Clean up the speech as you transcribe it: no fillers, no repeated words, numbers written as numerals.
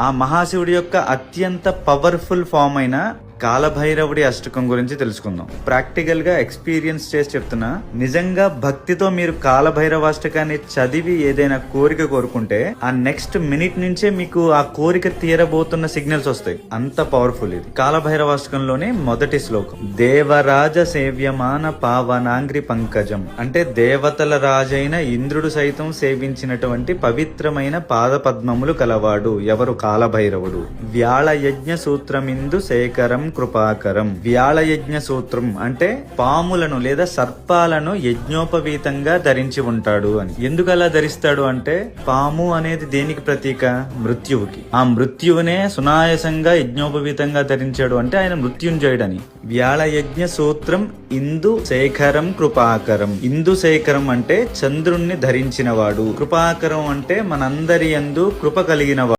ఆ మహాశివుడి యొక్క అత్యంత పవర్ఫుల్ ఫామ్ అయిన కాలభైరవుడి అష్టకం గురించి తెలుసుకుందాం. ప్రాక్టికల్ గా ఎక్స్పీరియన్స్ చేసి చెప్తున్నా, నిజంగా భక్తితో మీరు కాలభైరవాష్టకాన్ని చదివి ఏదైనా కోరిక కోరుకుంటే ఆ నెక్స్ట్ మినిట్ నుంచే మీకు ఆ కోరిక తీరబోతున్న సిగ్నల్స్ వస్తాయి. అంత పవర్ఫుల్ ఇది. కాలభైరవాష్టకంలోనే మొదటి శ్లోకం, దేవరాజ సేవ్యమాన పావనాంగ్రి పంకజం, అంటే దేవతల రాజైన ఇంద్రుడు సైతం సేవించినటువంటి పవిత్రమైన పాద పద్మములు కలవాడు ఎవరు? కాలభైరవుడు. వ్యాళ యజ్ఞ సూత్రమిందు శేఖరం కృపాకరం. వ్యాళయజ్ఞ సూత్రం అంటే పాములను లేదా సర్పాలను యజ్ఞోపవీతంగా ధరించి ఉంటాడు అని. ఎందుకు అలా ధరిస్తాడు అంటే, పాము అనేది దేనికి ప్రతీక? మృత్యువుకి. ఆ మృత్యువునే సునాయాసంగా యజ్ఞోపవీతంగా ధరించాడు అంటే ఆయన మృత్యుంజయుడని. వ్యాళయజ్ఞ సూత్రం ఇందు శేఖరం కృపాకరం. ఇందు శేఖరం అంటే చంద్రుణ్ణి ధరించినవాడు, కృపాకరం అంటే మనందరి యందు కృప కలిగిన